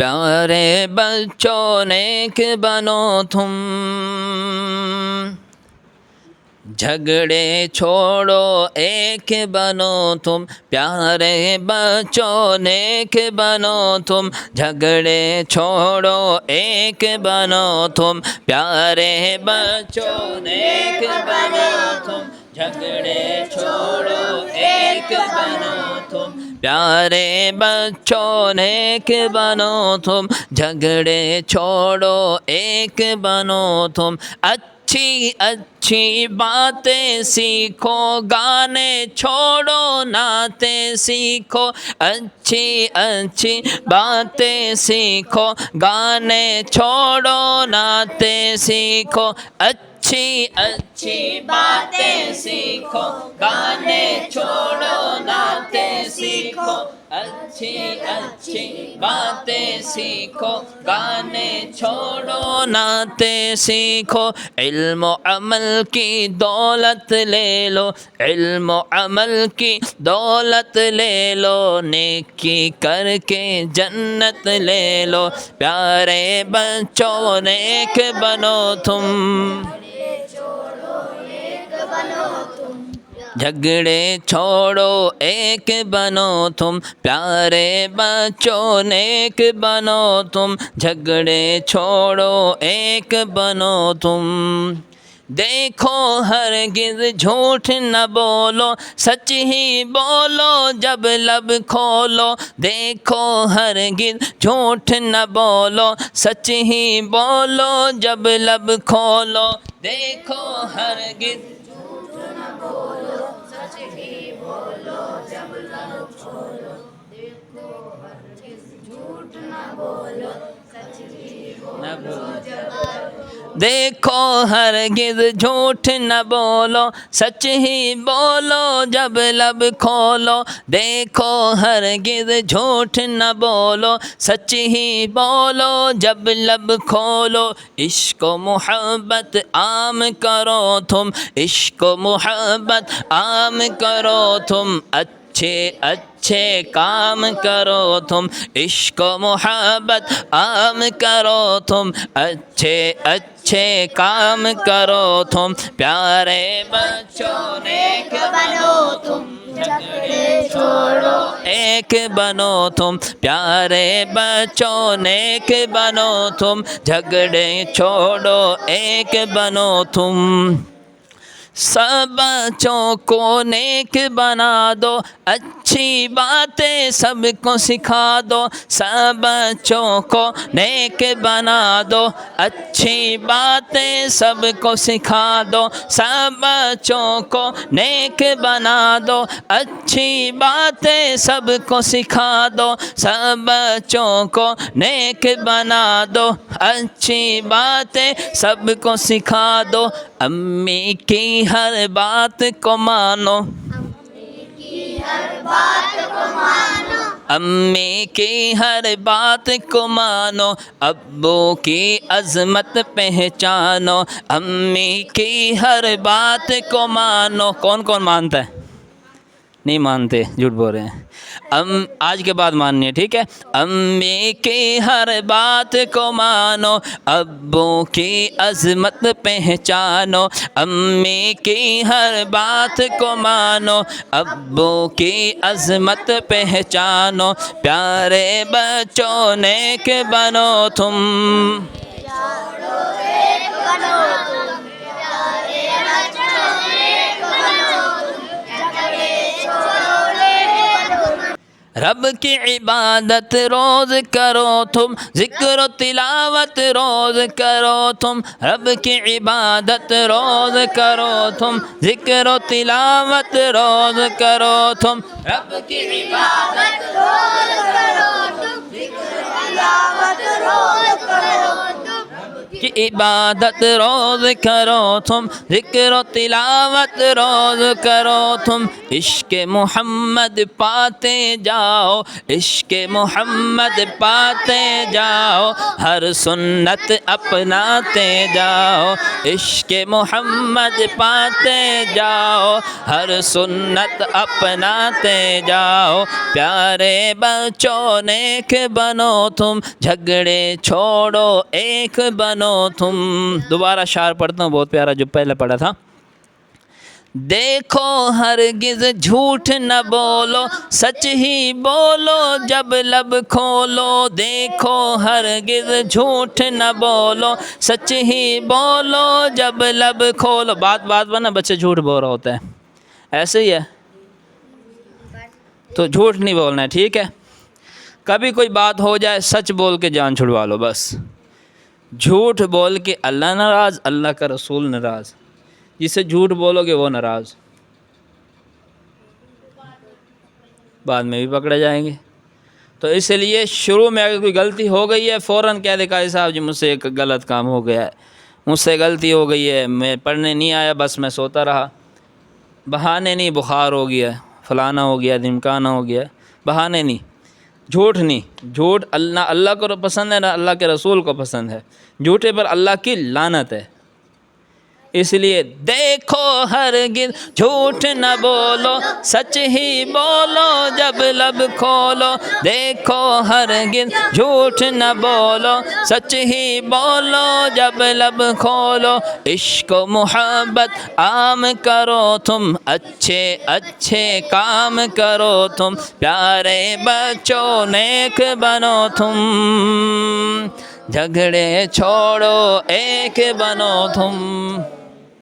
پیارے بچوں نیک بنو تم، جھگڑے چھوڑو ایک بنو تم، پیارے بچوں نیک بنو تم، جھگڑے چھوڑو ایک بنو تم، پیارے بچوں نیک بنو تم، جھگڑے چھوڑو ایک بنو تم، پیارے بچوں نیک بنو تم، جھگڑے چھوڑو ایک بنو تم، اچھی اچھی باتیں سیکھو، گانے چھوڑو نعتیں سیکھو، اچھی اچھی باتیں سیکھو، گانے چھوڑو نعتیں سیکھو، اچھی اچھی باتیں سیکھو، گانے چھوڑو نعتیں سیکھو، اچھی اچھی باتیں سیکھو، گانے چھوڑو نعتیں سیکھو، علم و عمل کی دولت لے لو، علم و عمل کی دولت لے لو، نیکی کر کے جنت لے لو، پیارے بچوں نیک بنو تم، جھگڑے چھوڑو ایک بنو تم، پیارے بچوں نیک بنو تم، جھگڑے چھوڑو ایک بنو تم، دیکھو ہرگز جھوٹ نہ بولو، سچ ہی بولو جب لب کھولو، دیکھو ہرگز جھوٹ نہ بولو، سچ ہی بولو جب لب کھولو، دیکھو ہرگز دیکھو ہرگز جھوٹ نہ بولو، سچ ہی بولو جب لب کھولو، دیکھو ہرگز جھوٹ نہ بولو، سچ ہی بولو جب لب کھولو، عشق و محبت عام کرو تم، عشق و محبت عام کرو تم، اچھے اچھے کام کرو تم، عشق و محبت عام کرو تم، اچھے اچھے کام کرو تم، پیارے بچوں نیک بنو تم، جھگڑے چھوڑو ایک بنو تم، پیارے بچوں نیک بنو تم، جھگڑے چھوڑو ایک بنو تم، سب بچوں کو نیک بنا دو، اچھی باتیں سب کو سکھا دو، سب بچوں کو نیک بنا دو، اچھی باتیں سب کو سکھا دو، سب بچوں کو نیک بنا دو، اچھی باتیں سب کو سکھا دو، سب بچوں کو نیک بنا دو، اچھی باتیں سب کو سکھا دو، امی کی ہر بات کو مانو، امی کی ہر بات کو مانو، ابو کی عظمت پہچانو، امی کی ہر بات کو مانو، کون کون مانتا ہے؟ نہیں مانتے، جھوٹ بول رہے ہیں، آج کے بعد ماننی ہے، ٹھیک ہے، امی کی ہر بات کو مانو، ابو کی عظمت پہچانو، امی کی ہر بات کو مانو، ابو کی عظمت پہچانو، پیارے بچوں نیک بنو تم، رب کی عبادت روز کرو تم، ذکر و تلاوت روز کرو تم، رب کی عبادت روز کرو تم، ذکر و تلاوت روز کرو تم، رب کی عبادت روز کرو تم، ذکر و تلاوت روز کرو تم، کی عبادت روز کرو تم، ذکر و تلاوت روز کرو تم، عشق محمد پاتے جاؤ، عشق محمد پاتے جاؤ، ہر سنت اپناتے جاؤ، عشق محمد پاتے جاؤ، ہر سنت اپناتے جاؤ، پیارے بچوں نیک بنو تم، جھگڑے چھوڑو ایک بنو تم۔ دوبارہ شعر پڑھتا ہوں بہت پیارا جو پہلے پڑھا تھا۔ دیکھو ہرگز جھوٹ نہ بولو، سچ ہی بولو جب لب کھولو، دیکھو ہرگز جھوٹ نہ بولو، سچ ہی بولو جب لب کھولو۔ بات پر نا بچے جھوٹ بول رہا ہوتا ہے، ایسے ہی ہے تو جھوٹ نہیں بولنا ہے، ٹھیک ہے؟ کبھی کوئی بات ہو جائے سچ بول کے جان چھڑوا لو بس، جھوٹ بول کے اللہ ناراض، اللہ کا رسول ناراض، جسے جھوٹ بولو گے وہ ناراض، بعد میں بھی پکڑے جائیں گے۔ تو اس لیے شروع میں اگر کوئی غلطی ہو گئی ہے فوراً کہہ دے قاضی صاحب جی مجھ سے ایک غلط کام ہو گیا ہے، مجھ سے غلطی ہو گئی ہے، میں پڑھنے نہیں آیا، بس میں سوتا رہا، بہانے نہیں، بخار ہو گیا، فلانا ہو گیا، دھمکانا ہو گیا، بہانے نہیں، جھوٹ نہیں۔ جھوٹ نہ اللہ کو پسند ہے نہ اللہ کے رسول کو پسند ہے، جھوٹے پر اللہ کی لعنت ہے۔ اس لیے دیکھو ہرگز جھوٹ نہ بولو، سچ ہی بولو جب لب کھولو، دیکھو ہرگز جھوٹ نہ بولو، سچ ہی بولو جب لب کھولو، عشق و محبت عام کرو تم، اچھے اچھے کام کرو تم، پیارے بچوں نیک بنو تم، جھگڑے چھوڑو ایک بنو تم۔